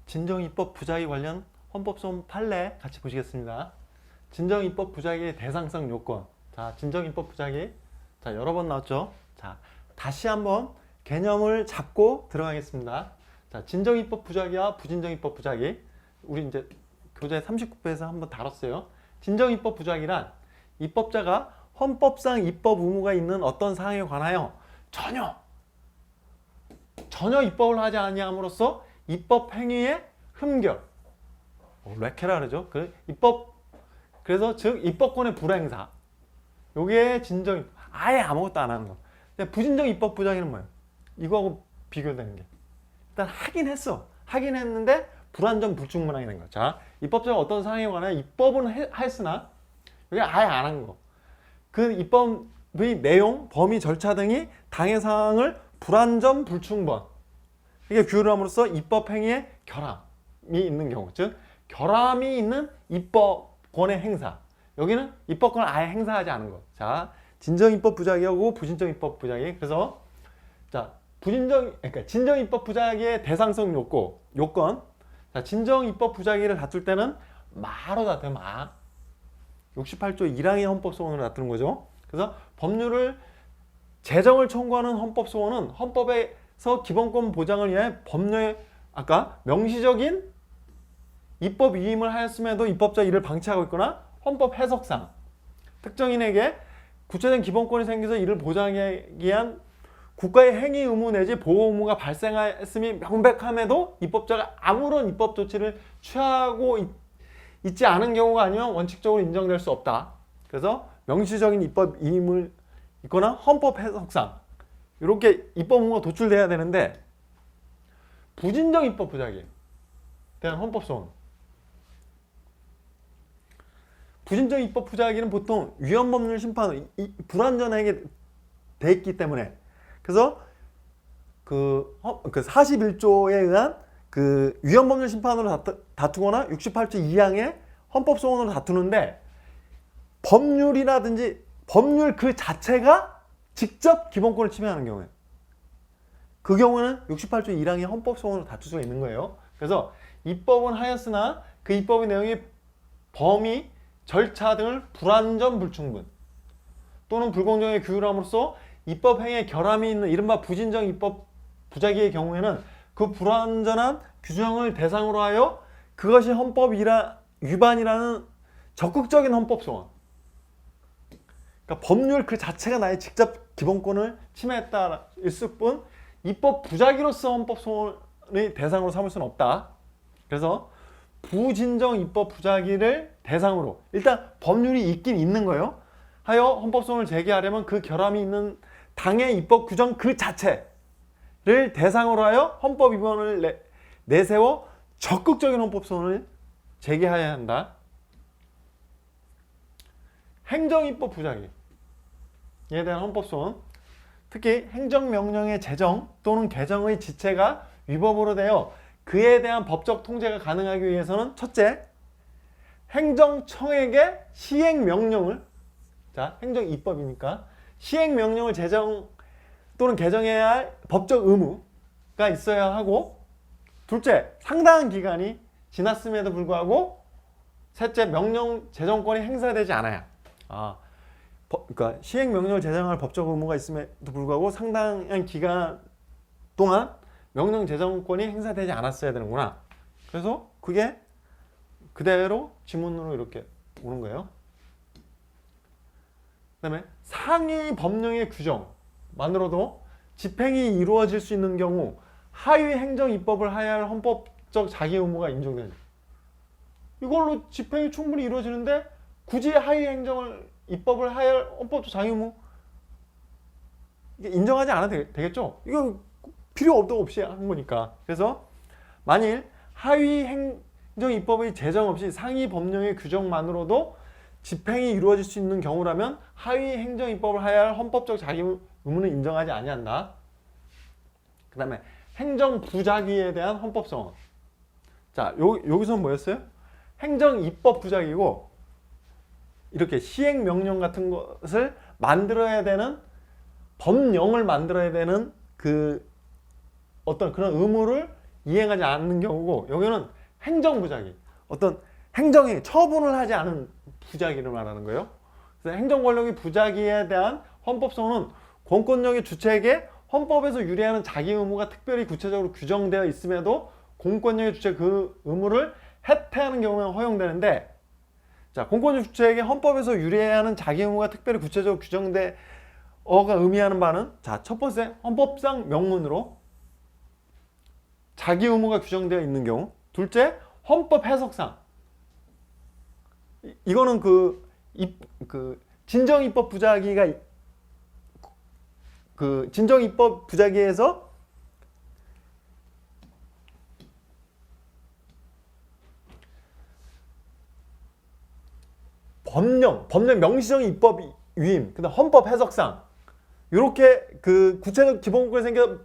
진정입법 부작위 관련 헌법소원 판례 같이 보시겠습니다. 진정입법 부작위의 대상성 요건. 자, 진정입법 부작위. 자, 여러 번 나왔죠? 자, 다시 한번 개념을 잡고 들어가겠습니다. 자, 진정입법 부작위와 부진정입법 부작위. 우리 이제 교재 39페이지에서 한번 다뤘어요. 진정입법 부작위란 입법자가 헌법상 입법 의무가 있는 어떤 사항에 관하여 전혀 입법을 하지 아니함으로써 입법 행위의 흠결, 레케라 그러죠. 그래서 즉 입법권의 불행사. 요게 진정, 아예 아무것도 안 하는 거. 근데 부진정 입법 부작위는 뭐예요? 이거하고 비교되는 게. 일단 하긴 했어. 하긴 했는데 불완전 불충분하게 된 거. 자, 입법자가 어떤 사항에 관해 입법은 했으나 이게 아예 안 한 거. 그 입법의 내용, 범위, 절차 등이 당해 사항을 불완전 불충분. 이게 규율을 함으로써 입법 행위에 결함이 있는 경우, 즉 결함이 있는 입법권의 행사. 여기는 입법권을 아예 행사하지 않은 것. 자, 진정 입법 부작위하고 부진정 입법 부작위. 그래서 자, 그러니까 진정 입법 부작위의 대상성 요건. 자, 진정 입법 부작위를 다툴 때는 마로 다투요. 68조 1항의 헌법소원으로 다투는 거죠. 그래서 제정을 청구하는 헌법소원은 헌법에서 기본권 보장을 위해 법률에 아까 명시적인 입법 위임을 하였음에도 입법자 이를 방치하고 있거나 헌법 해석상 특정인에게 구체적인 기본권이 생겨서 이를 보장하기 위한 국가의 행위 의무 내지 보호 의무가 발생했음이 명백함에도 입법자가 아무런 입법 조치를 취하고 있지 않은 경우가 아니면 원칙적으로 인정될 수 없다. 그래서 명시적인 입법 위임을 있거나 헌법 해석상 이렇게 입법 의무가 도출돼야 되는데 부진정 입법 부작위에 대한 헌법소원. 부진정 입법 부작위는 보통 위헌법률 심판, 불완전하게 돼 있기 때문에 그래서 그 41조에 의한 그 위헌법률 심판으로 다투거나 68조 2항의 헌법소원으로 다투는데 법률이라든지 법률 그 자체가 직접 기본권을 침해하는 경우에 그 경우는 68조 1항의 헌법소원으로 다툴 수가 있는 거예요. 그래서 입법은 하였으나 그 입법의 내용이 범위, 절차 등을 불완전 불충분 또는 불공정하게 규율함으로써 입법 행위에 결함이 있는 이른바 부진정 입법 부작위의 경우에는 그 불완전한 규정을 대상으로 하여 그것이 헌법 위반이라는 적극적인 헌법소원. 그러니까 법률 그 자체가 나의 직접 기본권을 침해했다 있을 뿐 입법 부작위로서 헌법소원의 대상으로 삼을 수는 없다. 그래서 부진정 입법 부작위를 대상으로 일단 법률이 있긴 있는 거예요. 하여 헌법소원을 제기하려면 그 결함이 있는 당의 입법 규정 그 자체를 대상으로 하여 헌법 위반을 내세워 적극적인 헌법소원을 제기해야 한다. 행정입법 부작위에 대한 헌법소원, 특히 행정명령의 제정 또는 개정의 지체가 위법으로 되어 그에 대한 법적 통제가 가능하기 위해서는 첫째, 행정청에게 시행명령을, 자, 행정입법이니까 시행명령을 제정 또는 개정해야 할 법적 의무가 있어야 하고, 둘째, 상당한 기간이 지났음에도 불구하고 셋째, 명령 제정권이 행사되지 않아야 그러니까 시행명령을 제정할 법적 의무가 있음에도 불구하고 상당한 기간 동안 명령 제정권이 행사되지 않았어야 되는구나. 그래서 그게 그대로 지문으로 이렇게 오는 거예요. 그 다음에 상위 법령의 규정만으로도 집행이 이루어질 수 있는 경우 하위 행정 입법을 하여야 할 헌법적 자기 의무가 인정되죠. 이걸로 집행이 충분히 이루어지는데 굳이 하위 행정을 입법을 하여야 할 헌법적 자기 의무 인정하지 않아도 되겠죠. 이거 필요 없이 한 거니까. 그래서 만일 하위 행정 입법의 제정 없이 상위 법령의 규정만으로도 집행이 이루어질 수 있는 경우라면 하위 행정 입법을 하여야 할 헌법적 자기 의무는 인정하지 아니한다. 그 다음에 행정 부작위에 대한 헌법성원. 자, 여기서는 뭐였어요? 행정 입법 부작위고 이렇게 시행명령 같은 것을 만들어야 되는 법령을 만들어야 되는 그 어떤 그런 의무를 이행하지 않는 경우고, 여기는 행정부작위, 어떤 행정이 처분을 하지 않은 부작위를 말하는 거예요. 그래서 행정권력의 부작위에 대한 헌법소원은 공권력의 주체에게 헌법에서 유리하는 자기 의무가 특별히 구체적으로 규정되어 있음에도 공권력의 주체 그 의무를 해태하는 경우에 허용되는데, 자, 공권력 주체에게 헌법에서 유리하는 자기 의무가 특별히 구체적으로 규정되어가 의미하는 바는, 자, 첫 번째, 헌법상 명문으로 자기 의무가 규정되어 있는 경우. 둘째, 헌법 해석상. 이거는 진정입법 부작위가, 진정입법 부작위에서 법령 명시적인 입법 위임, 그다음 헌법 해석상, 이렇게 구체적 기본권이 생겨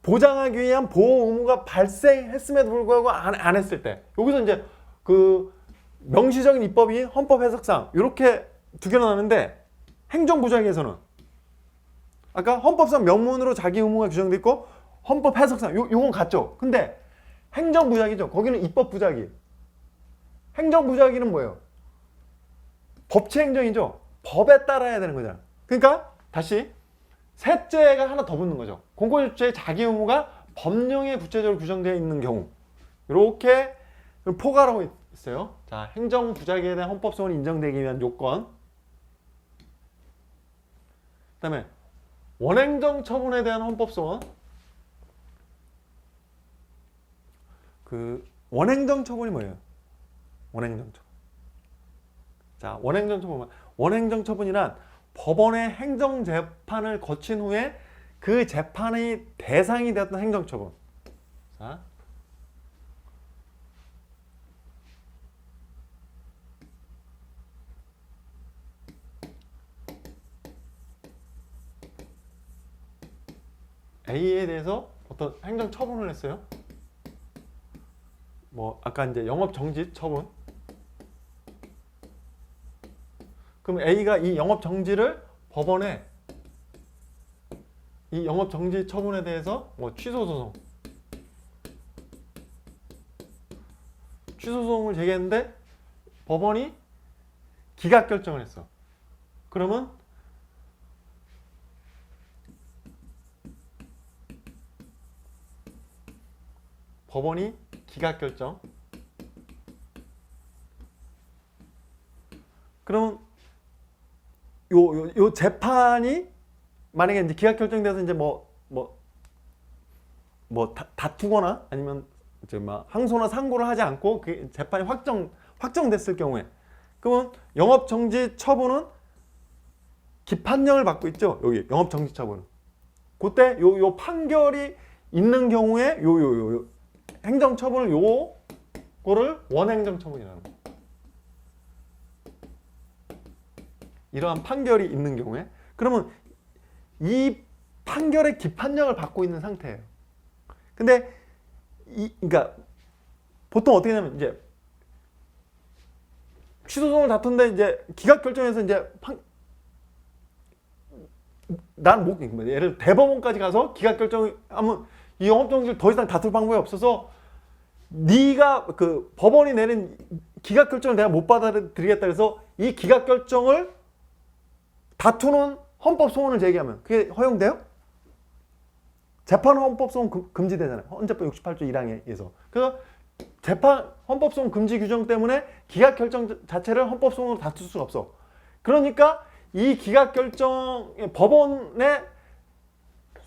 보장하기 위한 보호 의무가 발생했음에도 불구하고 안 했을 때, 여기서 이제 명시적인 입법이 헌법 해석상, 이렇게 두 개로 나누는데, 행정부작위에서는 아까 헌법상 명문으로 자기 의무가 규정돼 있고 헌법 해석상, 요건 같죠. 근데 행정부작위죠. 거기는 입법부작위. 행정부작위는 뭐예요? 법치행정이죠. 법에 따라야 되는 거잖아. 그러니까 다시 셋째가 하나 더 붙는 거죠. 공권주체의 자기 의무가 법령에 구체적으로 규정되어 있는 경우, 이렇게 포괄하고 있어요. 자, 행정부작위에 대한 헌법소원이 인정되기 위한 요건. 그 다음에 원행정 처분에 대한 헌법소원. 원행정 처분이 뭐예요? 원행정 처분. 자, 원행정 처분이란 법원의 행정 재판을 거친 후에 그 재판의 대상이 되었던 행정 처분. 자, A에 대해서 어떤 행정 처분을 했어요. 아까 이제 영업 정지 처분. 그럼 A가 이 영업 정지를 법원에, 이 영업 정지 처분에 대해서 취소 소송을 제기했는데 법원이 기각 결정을 했어. 그러면 법원이 기각 결정. 그러면 요 재판이 만약에 이제 기각 결정돼서 이제 다투거나 아니면 이제 항소나 상고를 하지 않고 그 재판이 확정됐을 경우에, 그러면 영업 정지 처분은 기판령을 받고 있죠. 여기 영업 정지 처분은. 그때 요 판결이 있는 경우에 요 행정 처분을 요거를 원행정 처분이라는 거예요. 이러한 판결이 있는 경우에, 그러면 이 판결의 기판령을 받고 있는 상태예요. 근데 그러니까 보통 어떻게 되냐면, 이제 취소송을 다툰데 이제 기각 결정해서 이제 예를 들어 대법원까지 가서 기각 결정하면 이 영업정지를 더 이상 다툴 방법이 없어서, 네가 법원이 내린 기각 결정을 내가 못 받아들이겠다 그래서 이 기각 결정을 다투는 헌법 소원을 제기하면 그게 허용돼요? 재판 헌법 소원 금지되잖아요. 헌재법 68조 1항에 의해서. 그래서 재판 헌법 소원 금지 규정 때문에 기각 결정 자체를 헌법 소원으로 다툴 수가 없어. 그러니까 이 기각 결정, 법원의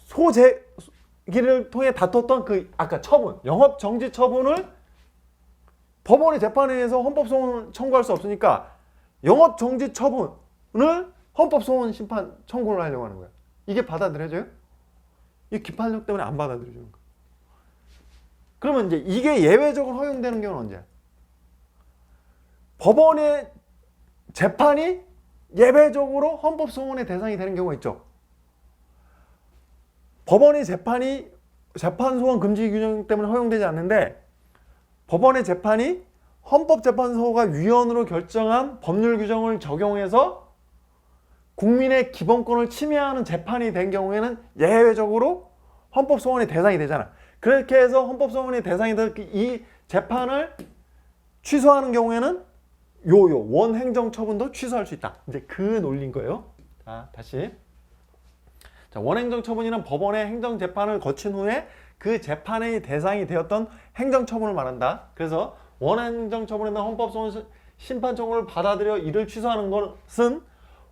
소제기를 통해 다퉜던 아까 처분, 영업 정지 처분을 법원의 재판에 의해서 헌법 소원을 청구할 수 없으니까 영업 정지 처분을 헌법소원 심판 청구를 하려고 하는 거야. 이게 받아들여져요? 이 기판령 때문에 안 받아들여지는 거야. 그러면 이제 이게 예외적으로 허용되는 경우는 언제야? 법원의 재판이 예외적으로 헌법소원의 대상이 되는 경우가 있죠. 법원의 재판이 재판소원 금지 규정 때문에 허용되지 않는데, 법원의 재판이 헌법재판소가 위헌으로 결정한 법률 규정을 적용해서 국민의 기본권을 침해하는 재판이 된 경우에는 예외적으로 헌법소원의 대상이 되잖아. 그렇게 해서 헌법소원의 대상이 될 이 재판을 취소하는 경우에는 요 원행정처분도 취소할 수 있다. 이제 그 논리인 거예요. 자, 다시. 자, 원행정처분이란 법원의 행정재판을 거친 후에 그 재판의 대상이 되었던 행정처분을 말한다. 그래서 원행정처분이나 헌법소원 심판 청구를 받아들여 이를 취소하는 것은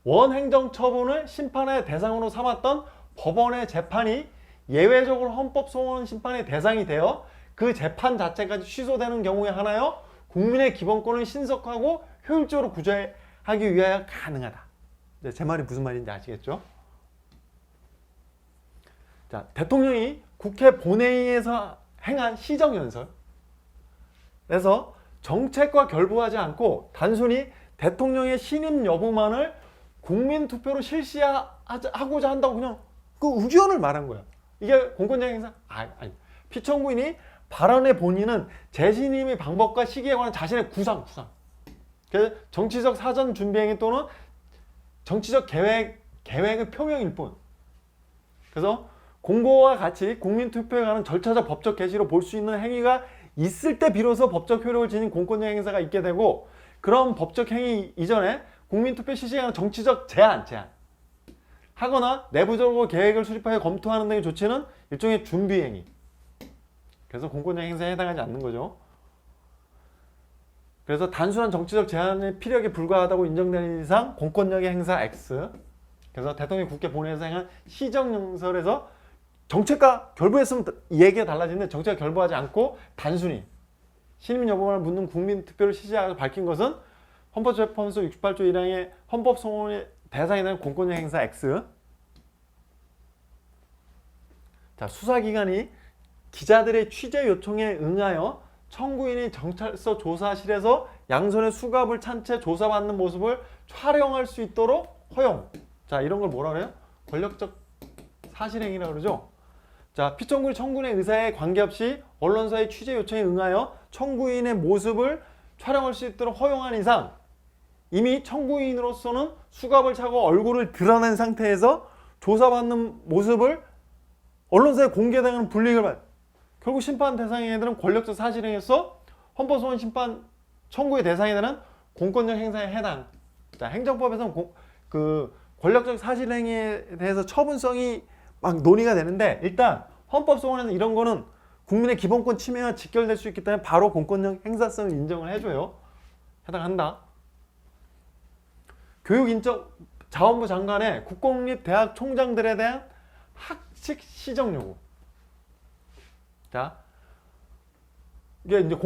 원행정처분을 심판의 대상으로 삼았던 법원의 재판이 예외적으로 헌법소원 심판의 대상이 되어 그 재판 자체까지 취소되는 경우에 하나여 국민의 기본권을 신속하고 효율적으로 구제하기 위하여 가능하다. 네, 제 말이 무슨 말인지 아시겠죠? 자, 대통령이 국회 본회의에서 행한 시정연설. 그래서 정책과 결부하지 않고 단순히 대통령의 신임 여부만을 국민투표로 실시하고자 한다고 그냥 그 의견을 말한 거야. 이게 공권력 행사? 아니. 피청구인이 발언의 본인은 재신임의 방법과 시기에 관한 자신의 구상. 그래서 정치적 사전 준비행위 또는 정치적 계획의 표명일 뿐. 그래서 공고와 같이 국민투표에 관한 절차적 법적 계시로 볼 수 있는 행위가 있을 때 비로소 법적 효력을 지닌 공권력 행사가 있게 되고, 그런 법적 행위 이전에 국민투표 실시에 관한 정치적 제한 하거나 내부적으로 계획을 수립하여 검토하는 등의 조치는 일종의 준비행위. 그래서 공권력 행사에 해당하지 않는 거죠. 그래서 단순한 정치적 제한의 피력에 불과하다고 인정되는 이상 공권력의 행사 X. 그래서 대통령이 국회 본회의에서 행한 시정연설에서 정책과 결부했으면 얘기가 달라지는데 정책과 결부하지 않고 단순히 신임 여부를 묻는 국민투표를 실시하고 밝힌 것은 헌법재판소 68조 1항의 헌법소원의 대상이 되는 공권력 행사 X. 자, 수사기관이 기자들의 취재 요청에 응하여 청구인이 경찰서 조사실에서 양손에 수갑을 찬 채 조사받는 모습을 촬영할 수 있도록 허용. 자, 이런 걸 뭐라 그래요? 권력적 사실행위라고 그러죠. 자, 피청구인 청구인의 의사에 관계없이 언론사의 취재 요청에 응하여 청구인의 모습을 촬영할 수 있도록 허용한 이상 이미 청구인으로서는 수갑을 차고 얼굴을 드러낸 상태에서 조사받는 모습을 언론사에 공개되는 불이익을 받. 결국 심판 대상의 애들은 권력적 사실행위에서 헌법소원 심판 청구의 대상이 되는 공권력 행사에 해당. 자, 행정법에서는 그 권력적 사실행위에 대해서 처분성이 막 논의가 되는데, 일단 헌법소원에는 이런 거는 국민의 기본권 침해와 직결될 수 있기 때문에 바로 공권력 행사성을 인정을 해줘요. 해당한다. 교육인적자원부 장관의 국공립대학 총장들에 대한 학칙 시정 요구. 자, 이게 이제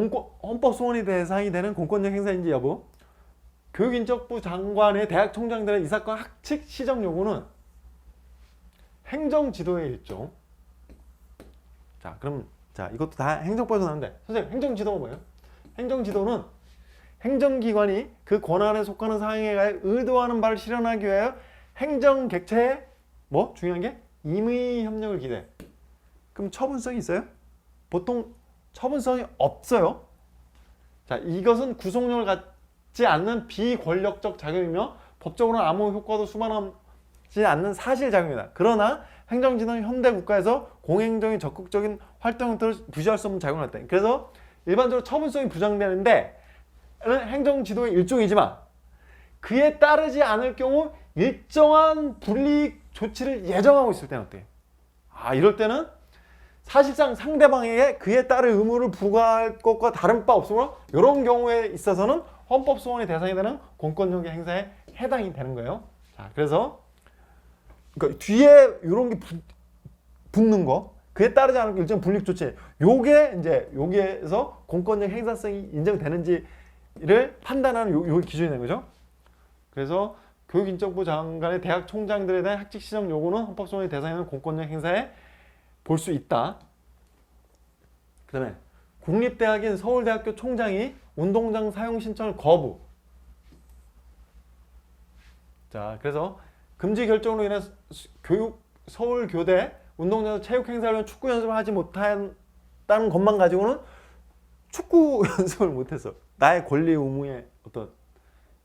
헌법소원의 대상이 되는 공권력 행사인지 여부. 교육인적부 장관의 대학 총장들의 이 사건 학칙 시정 요구는 행정지도의 일종. 자, 그럼 이것도 다 행정법에서 나오는데, 선생님, 행정지도가 뭐예요? 행정지도는 행정기관이 그 권한에 속하는 사항에 대해 의도하는 바를 실현하기 위하여 행정객체의 중요한 게 임의 협력을 기대. 그럼 처분성이 있어요? 보통 처분성이 없어요. 자, 이것은 구속력을 갖지 않는 비권력적 작용이며 법적으로는 아무 효과도 수반하지 않는 사실작용이다. 그러나 행정지도는 현대 국가에서 공행적인 적극적인 활동 형태를 부시할 수 없는 작용을 했다. 그래서 일반적으로 처분성이 부정되는데 행정지도의 일종이지만 그에 따르지 않을 경우 일정한 불이익 조치를 예정하고 있을 때는 어때요? 이럴 때는 사실상 상대방에게 그에 따른 의무를 부과할 것과 다른 바 없으므로 이런 경우에 있어서는 헌법소원의 대상이 되는 공권력의 행사에 해당이 되는 거예요. 자, 그래서 그러니까 뒤에 이런 게 붙는 거, 그에 따르지 않을 일정 불이익 조치, 요게 이제 여기에서 공권력 행사성이 인정되는지를 판단하는 요 기준이 되는 거죠. 그래서 교육인적부 장관의 대학 총장들에 대한 학칙 시정 요구는 헌법소원의 대상이 되는 공권력 행사에 볼 수 있다. 그 다음에 국립대학인 서울대학교 총장이 운동장 사용 신청을 거부. 자, 그래서 금지 결정으로 인해 서울교대 운동장에서 체육 행사를 위한 축구 연습을 하지 못한다는 것만 가지고는 축구 연습을 못해서 나의 권리 의무에 어떤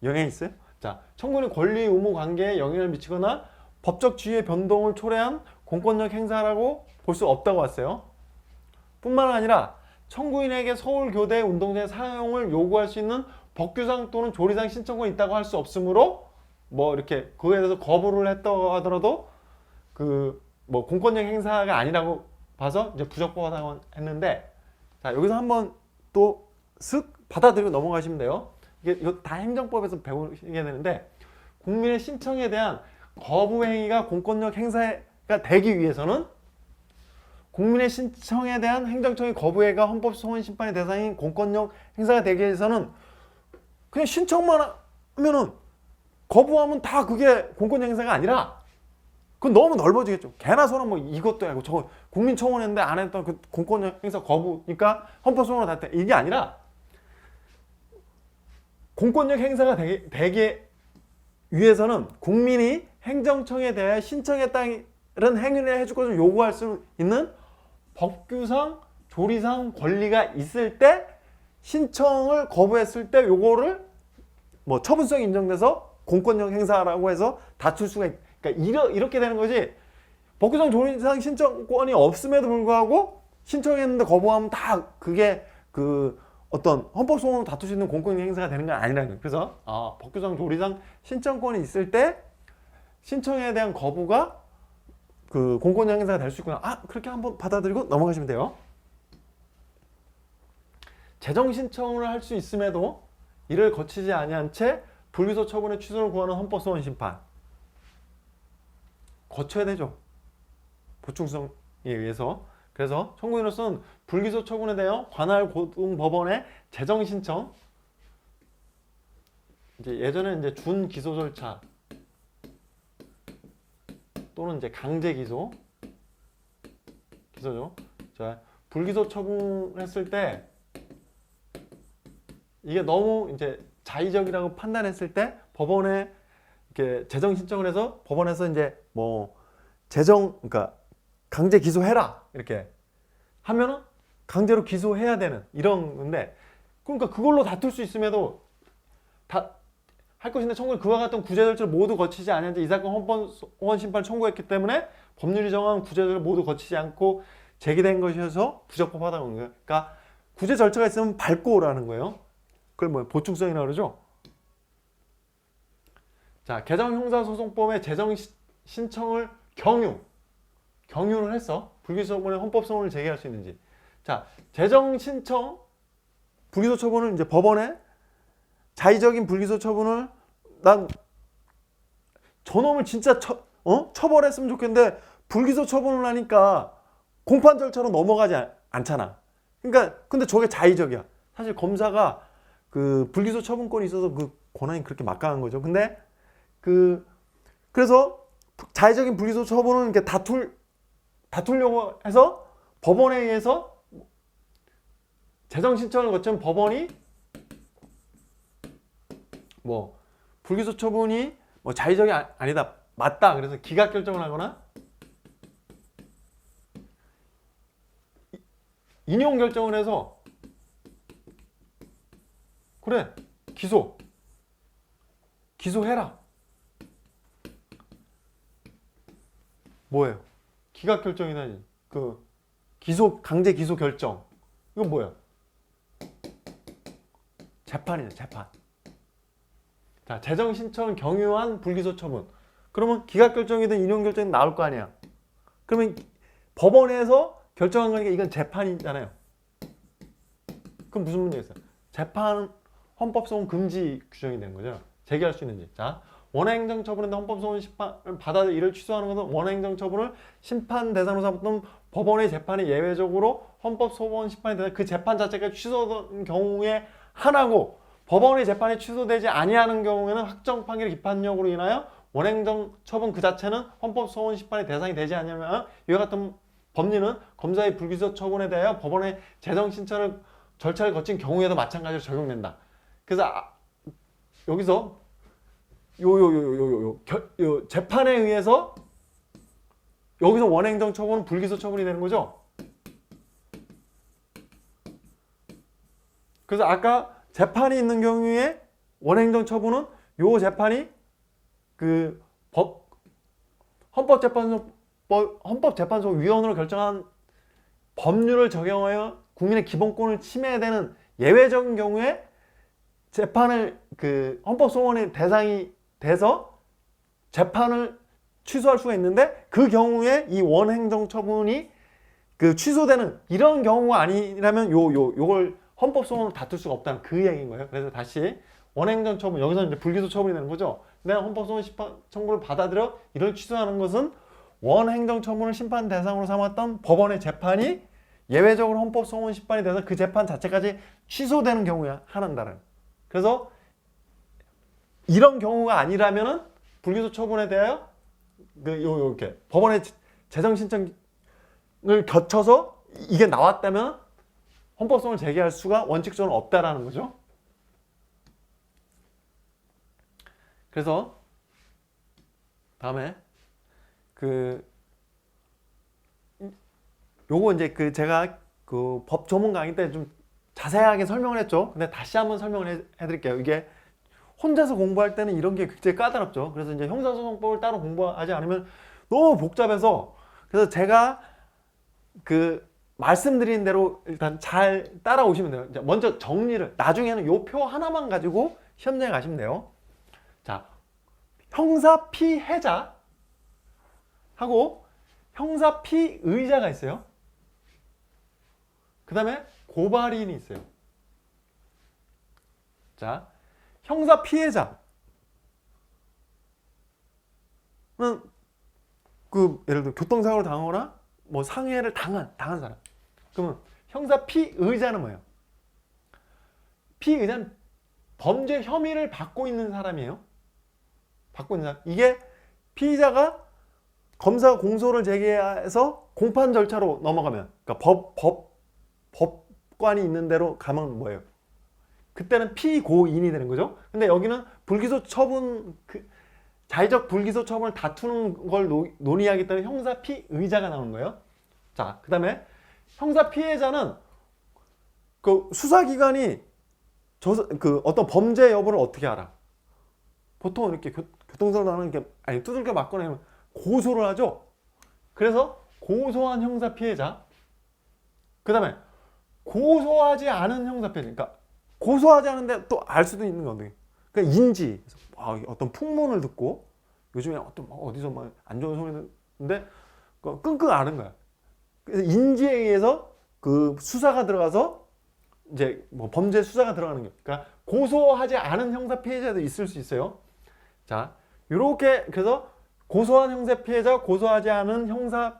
영향이 있어요? 자, 청구인의 권리 의무 관계에 영향을 미치거나 법적 지위의 변동을 초래한 공권력 행사라고 볼 수 없다고 왔어요. 뿐만 아니라 청구인에게 서울교대 운동장의 사용을 요구할 수 있는 법규상 또는 조리상 신청권이 있다고 할 수 없으므로 뭐 이렇게 그거에 대해서 거부를 했다고 하더라도 그 뭐 공권력 행사가 아니라고 봐서 이제 부적법하다고 했는데, 자 여기서 한번 또 쓱 받아들이고 넘어가시면 돼요. 이거 다 행정법에서 배우시게 되는데, 국민의 신청에 대한 거부 행위가 공권력 행사가 되기 위해서는 국민의 신청에 대한 행정청의 거부 행위가 헌법소원 심판의 대상인 공권력 행사가 되기 위해서는 그냥 신청만 하면은 거부하면 다 그게 공권력 행사가 아니라, 그건 너무 넓어지겠죠. 개나 소나 뭐 이것도 아니고 저 국민청원했는데 안 했던 그 공권력 행사 거부니까 헌법소원으로 다 이게 아니라, 공권력 행사가 되기 위해서는 국민이 행정청에 대해 신청에 따른 행위를 해줄 것을 요구할 수 있는 법규상 조리상 권리가 있을 때, 신청을 거부했을 때 요거를 뭐 처분성이 인정돼서 공권력 행사라고 해서 다툴 수가 그러니까 이렇게 되는 거지. 법규상 조리상 신청권이 없음에도 불구하고 신청했는데 거부하면 다 그게 그 어떤 헌법소원으로 다툴 수 있는 공권력 행사가 되는 건 아니라는 거예요. 그래서 법규상 조리상 신청권이 있을 때 신청에 대한 거부가 그 공권력 행사가 될 수 있구나. 그렇게 한번 받아들이고 넘어가시면 돼요. 재정 신청을 할 수 있음에도 이를 거치지 아니한 채 불기소 처분의 취소를 구하는 헌법소원 심판 거쳐야 되죠. 보충성에 의해서. 그래서 청구인으로서는 불기소 처분에 대하여 관할 고등법원의 재정 신청, 이제 예전에 이제 준 기소 절차 또는 이제 강제 기소죠. 자, 불기소 처분했을 때 이게 너무 이제 자의적이라고 판단했을 때 법원에 이렇게 재정 신청을 해서 법원에서 이제 뭐 그러니까 강제 기소해라 이렇게 하면은 강제로 기소해야 되는 이런 건데, 그러니까 그걸로 다툴 수 있음에도 다 할 것인데 청구는 그와 같은 구제 절차를 모두 거치지 않은 채 이 사건 헌법소원 심판을 청구했기 때문에 법률이 정한 구제 절차를 모두 거치지 않고 제기된 것이어서 부적법하다는 거예요. 그러니까 구제 절차가 있으면 밟고 오라는 거예요. 그걸 뭐 보충성이라고 그러죠. 자, 개정형사소송법의 재정 신청을 경유를 했어. 불기소 처분에 헌법소원을 제기할 수 있는지. 자, 재정 신청 불기소 처분을 이제 법원에 자의적인 불기소 처분을 난 저놈을 진짜 처벌했으면 좋겠는데 불기소 처분을 하니까 공판 절차로 넘어가지 않잖아. 그러니까 근데 저게 자의적이야. 사실 검사가 그 불기소 처분권이 있어서 그 권한이 그렇게 막강한 거죠. 근데 그래서 자의적인 불기소 처분을 이렇게 다투려고 해서 법원에 의해서 재정 신청을 거치면 법원이 뭐 불기소 처분이 뭐 자의적이 아니다, 맞다, 그래서 기각 결정을 하거나 인용 결정을 해서 그래 기소해라, 뭐예요? 기각 결정이나 그 강제 기소 결정, 이건 뭐야? 재판이네, 재판. 자, 재정 신청 경유한 불기소 처분. 그러면 기각 결정이든 인용 결정이 나올 거 아니야. 그러면 법원에서 결정한 거니까 이건 재판이잖아요. 그럼 무슨 문제가 있어요? 재판 헌법소원 금지 규정이 된 거죠. 제기할 수 있는지. 자, 원행정처분인데 헌법소원 심판을 받아 이를 취소하는 것은 원행정처분을 심판 대상으로 삼았던 법원의 재판이 예외적으로 헌법소원 심판이 되는 그 재판 자체가 취소된 경우에 하나고, 법원의 재판이 취소되지 아니하는 경우에는 확정 판결 기판력으로 인하여 원행정 처분 그 자체는 헌법소원 심판의 대상이 되지 않으면 이와 같은 법리는 검사의 불기소 처분에 대하여 법원의 재정 신청 절차를 거친 경우에도 마찬가지로 적용된다. 그래서 여기서 재판에 의해서 여기서 원행정 처분은 불기소 처분이 되는 거죠. 그래서 아까 재판이 있는 경우에 원행정 처분은 요 재판이 그 헌법재판소 위원으로 결정한 법률을 적용하여 국민의 기본권을 침해되는 예외적인 경우에 재판을 그 헌법소원의 대상이 돼서 재판을 취소할 수가 있는데 그 경우에 이 원행정처분이 그 취소되는 이런 경우가 아니라면 요걸 헌법소원으로 다툴 수가 없다는 그 얘기인 거예요. 그래서 다시 원행정처분 여기서 이제 불기소 처분이 되는 거죠. 내가 헌법소원 심판 청구를 받아들여 이를 취소하는 것은 원행정처분을 심판 대상으로 삼았던 법원의 재판이 예외적으로 헌법소원 심판이 돼서 그 재판 자체까지 취소되는 경우야 하나다는. 그래서 이런 경우가 아니라면은 불기소 처분에 대하여 이렇게 법원의 재정 신청을 거쳐서 이게 나왔다면 헌법소원을 제기할 수가 원칙적으로 없다라는 거죠. 그래서 다음에 요거 이제 제가 법 조문 강의 때 좀 자세하게 설명을 했죠. 근데 다시 한번 설명을 해드릴게요. 이게 혼자서 공부할 때는 이런 게 굉장히 까다롭죠. 그래서 이제 형사소송법을 따로 공부하지 않으면 너무 복잡해서 그래서 제가 말씀드린 대로 일단 잘 따라오시면 돼요. 이제 먼저 정리를 나중에는 요 표 하나만 가지고 시험장에 가시면 돼요. 자, 형사 피해자 하고 형사 피의자가 있어요. 그 다음에 고발인이 있어요. 자, 형사 피해자는 예를 들어 교통사고를 당하거나 뭐 상해를 당한 사람. 그러면 형사 피의자는 뭐예요? 피의자는 범죄 혐의를 받고 있는 사람이에요. 받고 있는 사람. 이게 피의자가 검사가 공소를 제기해서 공판 절차로 넘어가면, 그러니까 법관이 있는 대로 가면 뭐예요? 그때는 피고인이 되는 거죠. 근데 여기는 불기소 처분, 자의적 불기소 처분을 다투는 걸 논의하기 때문에 형사 피의자가 나오는 거예요. 자, 그 다음에 형사 피해자는 수사기관이 어떤 범죄 여부를 어떻게 알아? 보통 이렇게 교통사고 나는 게 두들겨 맞거나 고소를 하죠. 그래서 고소한 형사 피해자. 그 다음에 고소하지 않은 형사 피해자. 그러니까 고소하지 않은데 또 알 수도 있는 건데. 그러니까 인지. 어떤 풍문을 듣고 요즘에 어디서 안 좋은 소리 듣는데 끙끙 앓은 거야. 그래서 인지에 의해서 수사가 들어가서 이제 범죄 수사가 들어가는 거예요. 그러니까 고소하지 않은 형사 피해자도 있을 수 있어요. 자, 요렇게 그래서 고소한 형사 피해자, 고소하지 않은 형사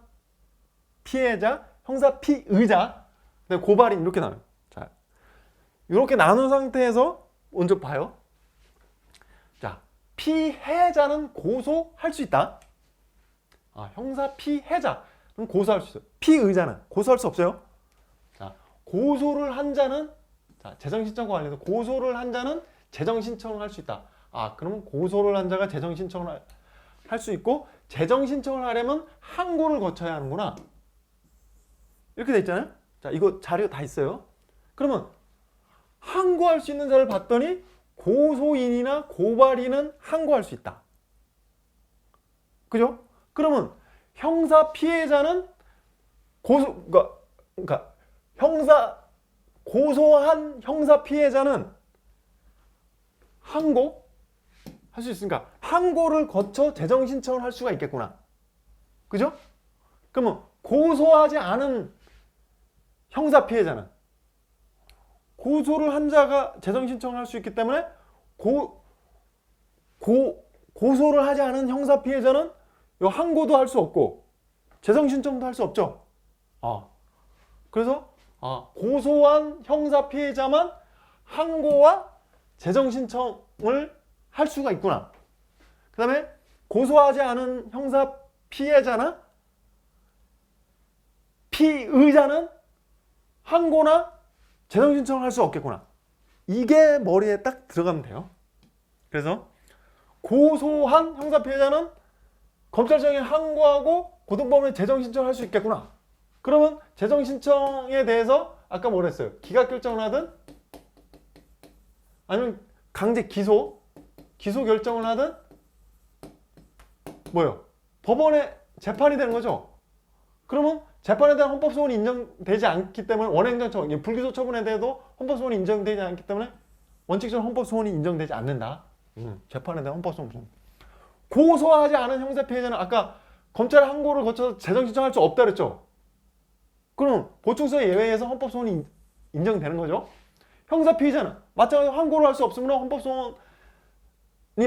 피해자, 형사 피의자, 그다음에 고발인 이렇게 나눠요. 자, 이렇게 나눈 상태에서 먼저 봐요. 자, 피해자는 고소할 수 있다. 형사 피해자는 고소할 수 있어요. 피의자는 고소할 수 없어요. 자, 고소를 한 자는 재정신청과 관련해서 고소를 한 자는 재정신청을 할 수 있다. 그러면 고소를 한 자가 재정신청을 할 수 있고 재정신청을 하려면 항고를 거쳐야 하는구나. 이렇게 돼 있잖아요. 자, 이거 자료 다 있어요. 그러면 항고할 수 있는 자를 봤더니 고소인이나 고발인은 항고할 수 있다. 그죠? 그러면 형사 피해자는 그러니까 고소한 형사 피해자는 항고 할 수 있으니까 항고를 거쳐 재정 신청을 할 수가 있겠구나. 그죠? 그러면 고소하지 않은 형사 피해자는 고소를 한 자가 재정 신청을 할 수 있기 때문에 고소를 하지 않은 형사 피해자는 요 항고도 할 수 없고 재정 신청도 할 수 없죠. 그래서 고소한 형사 피해자만 항고와 재정 신청을 할 수가 있구나. 그 다음에 고소하지 않은 형사 피해자나 피의자는 항고나 재정 신청을 할 수 없겠구나. 이게 머리에 딱 들어가면 돼요. 그래서 고소한 형사 피해자는 검찰청에 항고하고 고등법원에 재정 신청을 할 수 있겠구나. 그러면 재정 신청에 대해서 아까 뭐라 했어요? 기각 결정을 하든 아니면 강제 기소 결정을 하든 뭐예요? 법원에 재판이 되는 거죠. 그러면 재판에 대한 헌법소원이 인정되지 않기 때문에 원행정처분, 불기소 처분에 대해도 헌법소원이 인정되지 않기 때문에 원칙적으로 헌법소원이 인정되지 않는다. 재판에 대한 헌법소원. 고소하지 않은 형사 피해자는 아까 검찰 항고를 거쳐서 재정 신청할 수 없다 그랬죠. 그럼 보충성 예외에서 헌법소원이 인정되는 거죠. 형사 피해자는 마찬가지로 항고를 할 수 없으면 헌법소원이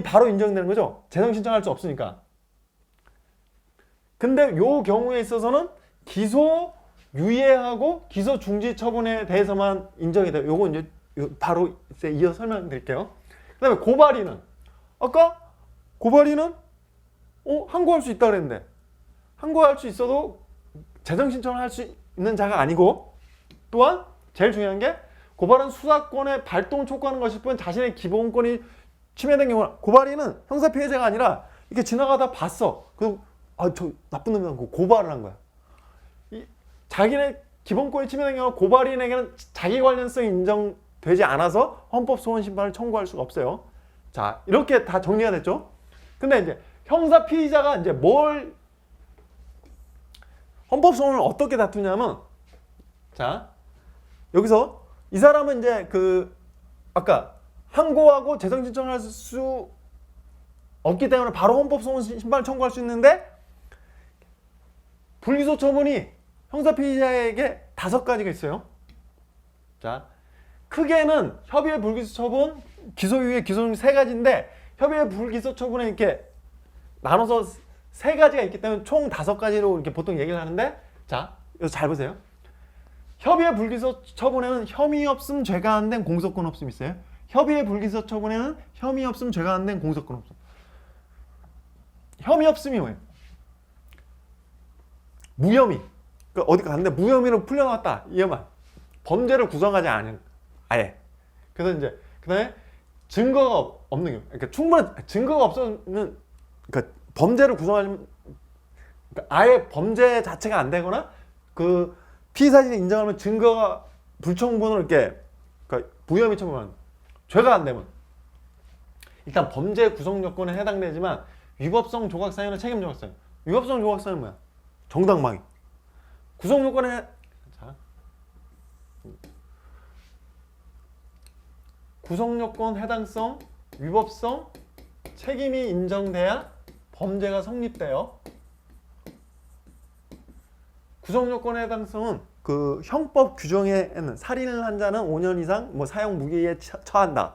바로 인정되는 거죠. 재정 신청할 수 없으니까. 근데 요 경우에 있어서는 기소 유예하고 기소 중지 처분에 대해서만 인정이 돼요. 요거 이제 바로 이제 이어서 설명드릴게요. 그다음에 고발인은 아까 고발인은 항고할 수 있다 그랬는데 항고할 수 있어도 재정 신청을 할 수 있는 자가 아니고 또한 제일 중요한 게 고발은 수사권의 발동 촉구하는 것일 뿐 자신의 기본권이 침해된 경우는 고발인은 형사 피해자가 아니라 이렇게 지나가다 봤어. 그리고 저 나쁜 놈이라고 고발을 한 거야. 자기네 기본권이 침해된 경우 고발인에게는 자기 관련성이 인정되지 않아서 헌법소원 심판을 청구할 수가 없어요. 자, 이렇게 다 정리가 됐죠? 근데 이제 형사 피의자가 이제 헌법소원을 어떻게 다투냐면, 자, 여기서 이 사람은 이제 아까 항고하고 재정 신청할 수 없기 때문에 바로 헌법소원 심판을 청구할 수 있는데, 불기소 처분이 형사 피의자에게 5가지가 있어요. 자, 크게는 협의의 불기소 처분, 기소유예, 기소중지 3가지인데 협의의 불기소 처분에 이렇게 나눠서 3가지가 있기 때문에 총 5가지로 이렇게 보통 얘기를 하는데, 자, 여기서 잘 보세요. 협의의 불기소 처분에는 혐의 없음, 죄가 안 된, 공소권 없음 있어요. 협의의 불기소 처분에는 혐의 없음, 죄가 안 된, 공소권 없음. 혐의 없음이 뭐예요? 무혐의. 그러니까 어디 갔는데 무혐의로 풀려나왔다. 이해만. 범죄를 구성하지 않은, 아예. 그래서 이제 그다음에 증거가 없는 경우. 그러니까 충분한 증거가 없으면, 그러니까 범죄를 구성하면, 그러니까 아예 범죄 자체가 안 되거나 그 피의 사실이 인정하면 증거가 불충분으로 이렇게, 그러니까 무혐의 처분하는. 죄가 안 되면 일단 범죄 구성 요건에 해당되지만 위법성 조각 사유나 책임 조각 사유. 위법성 조각 사유는 뭐야? 정당방위. 구성 요건에, 자, 구성 요건 해당성, 위법성, 책임이 인정돼야 범죄가 성립돼요. 구성 요건의 해당성은 그 형법 규정에는 살인을 한 자는 5년 이상 사형 무기에 처한다.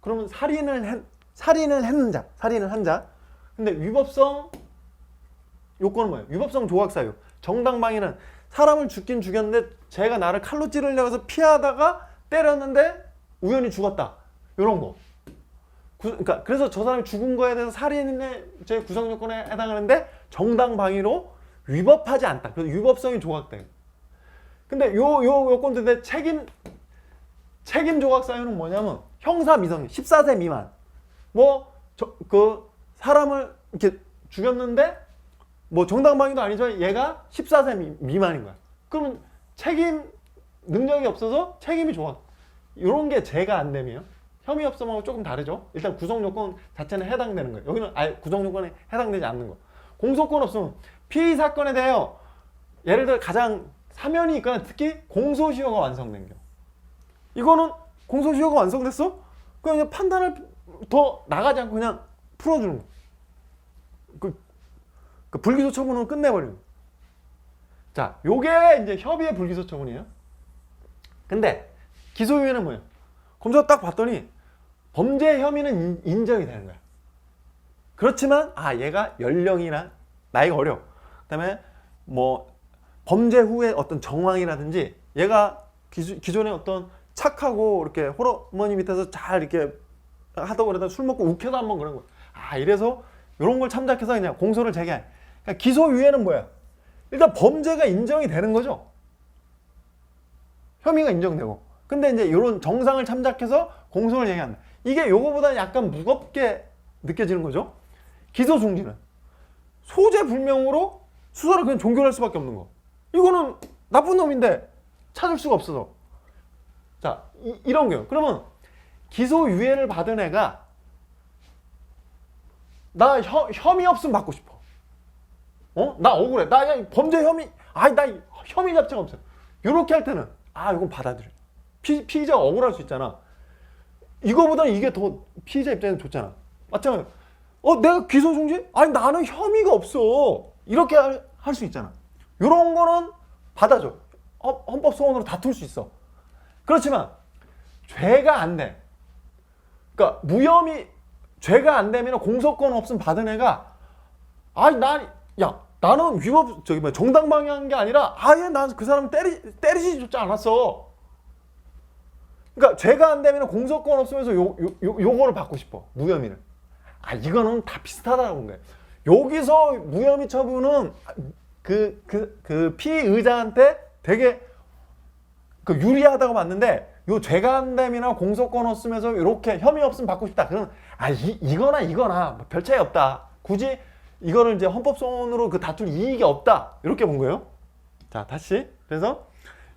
그러면 살인을 했는 자, 살인을 한 자. 근데 위법성 요건은 뭐예요? 위법성 조각 사유. 정당방위는 사람을 죽긴 죽였는데 쟤가 나를 칼로 찌르려고 해서 피하다가 때렸는데 우연히 죽었다. 이런 거. 그러니까 그래서 저 사람이 죽은 거에 대해서 살인의 제 구성 요건에 해당하는데 정당방위로 위법하지 않다. 그래서 위법성이 조각돼요. 근데 요 요건들의 책임 조각 사유는 뭐냐면 형사 미성년 14세 미만. 사람을 이렇게 죽였는데 정당방위도 아니죠. 얘가 14세 미만인 거야. 그러면 책임 능력이 없어서 책임이 조각. 이런 게 죄가 안 됨이에요. 혐의 없음하고 조금 다르죠. 일단 구성 요건 자체는 해당되는 거예요. 여기는 아예 구성 요건에 해당되지 않는 거. 공소권 없으면 피의 사건에 대하여 예를 들어 가장 사면이 있거나 특히 공소시효가 완성된 경우. 이거는 공소시효가 완성됐어? 그냥 이제 판단을 더 나가지 않고 그냥 풀어주는 거. 그 불기소 처분은 끝내버리는 거. 자, 요게 이제 협의의 불기소 처분이에요. 근데 기소유예는 뭐예요? 검사가 딱 봤더니 범죄 혐의는 인정이 되는 거야. 그렇지만 얘가 연령이나 나이가 어려. 그다음에 범죄 후에 어떤 정황이라든지 얘가 기존에 어떤 착하고 이렇게 호러머니 밑에서 잘 이렇게 하다 그러다 술 먹고 욱해서 한번 그런 거야. 이래서 이런 걸 참작해서 그냥 공소를 제기해. 그러니까 기소유예는 뭐야? 일단 범죄가 인정이 되는 거죠. 혐의가 인정되고. 근데 이제 이런 정상을 참작해서 공소를 제기한다. 이게 요거보다 약간 무겁게 느껴지는 거죠. 기소 중지는 소재 불명으로 수사를 그냥 종결할 수밖에 없는 거. 이거는 나쁜 놈인데 찾을 수가 없어서. 자, 이런 거예요. 그러면 기소유예를 받은 애가 나 혐의 없음 받고 싶어. 나 억울해. 나 범죄 혐의 아니 나 혐의 자체가 없어요. 이렇게 할 때는 이건 받아들여. 피의자가 억울할 수 있잖아. 이거보다는 이게 더 피의자 입장에서 좋잖아. 맞잖아요. 내가 기소 중지? 아니 나는 혐의가 없어. 이렇게 할 수 있잖아. 이런 거는 받아줘. 헌법 소원으로 다툴 수 있어. 그렇지만 죄가 안 돼. 그러니까 무혐의 죄가 안 되면 공소권 없음 받은 애가 나는 위법 정당방위한 게 아니라 아예 난 그 사람 때리지 않았어. 그러니까 죄가 안 되면 공소권 없으면서 요거를 받고 싶어. 무혐의를. 이거는 다 비슷하다고 본 거예요. 여기서 무혐의 처분은 그 피의자한테 되게 유리하다고 봤는데 요 죄가 안 됨이나 공소권 없으면서 이렇게 혐의 없음 받고 싶다. 그러면 이거나 뭐 별 차이 없다. 굳이 이거를 이제 헌법소원으로 다툴 이익이 없다. 이렇게 본 거예요. 자, 다시. 그래서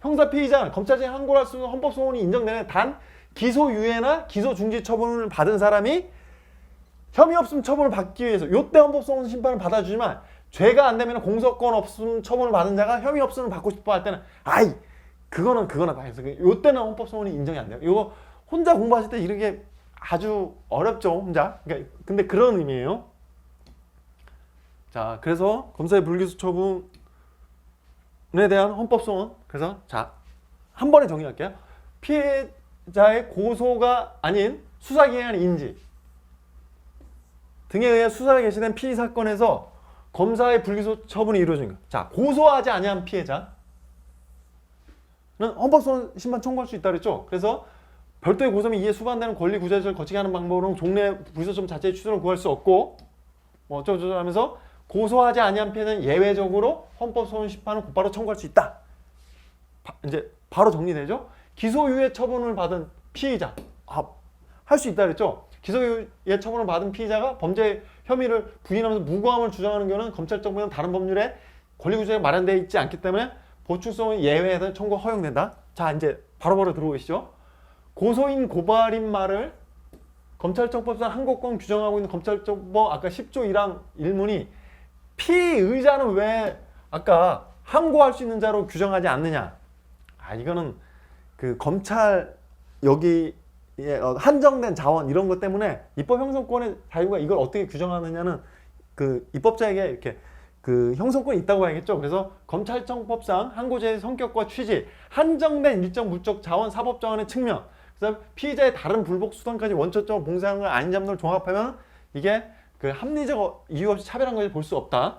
형사 피의자는 검찰청에 항고를 할 수 있는 헌법소원이 인정되는 단 기소유예나 기소중지 처분을 받은 사람이 혐의 없음 처분을 받기 위해서 요때 헌법소원 심판을 받아주지만 죄가 안 되면 공소권 없음 처분을 받은 자가 혐의 없음을 받고 싶어 할 때는 그거나 다 해서 요때는 헌법소원이 인정이 안 돼요. 이거 혼자 공부하실 때 이렇게 아주 어렵죠, 혼자. 근데 그런 의미예요. 자, 그래서 검사의 불기소 처분에 대한 헌법소원. 그래서 한 번에 정리할게요. 피해자의 고소가 아닌 수사기관 인지 등에 의해 수사가 개시된 피의 사건에서 검사의 불기소 처분이 이루어진 것. 자, 고소하지 아니한 피해자는 헌법소원 심판 청구할 수 있다 그랬죠. 그래서 별도의 고소 및 이에 수반되는 권리 구제를 거치게 하는 방법으로는 종래 불기소 처분 자체의 취소를 구할 수 없고 어쩌고저쩌고 하면서 고소하지 아니한 피해자는 예외적으로 헌법소원 심판을 곧바로 청구할 수 있다. 이제 바로 정리되죠. 기소유예 처분을 받은 피의자 할 수 있다 그랬죠. 기소유예 처분을 받은 피의자가 범죄 혐의를 부인하면서 무고함을 주장하는 경우는 검찰청구에는 다른 법률에 권리구제가 마련되어 있지 않기 때문에 보충성의 예외에 청구 허용된다. 자, 이제 바로바로 들어오시죠. 고소인 고발인 말을 검찰청법상 항고권 규정하고 있는 검찰청법 아까 10조 1항 1문이 피의자는 왜 아까 항고할 수 있는 자로 규정하지 않느냐. 이거는 검찰 여기 한정된 자원 이런 것 때문에 입법 형성권의 자유가 이걸 어떻게 규정하느냐는 입법자에게 이렇게 형성권이 있다고 봐야겠죠. 그래서 검찰청법상 항고제의 성격과 취지, 한정된 일정 물적 자원 사법 자원의 측면, 그래서 피의자의 다른 불복 수단까지 원천적으로 봉쇄하는 걸 아닌 잡는 걸 종합하면 이게 합리적 이유 없이 차별한 것을 볼 수 없다.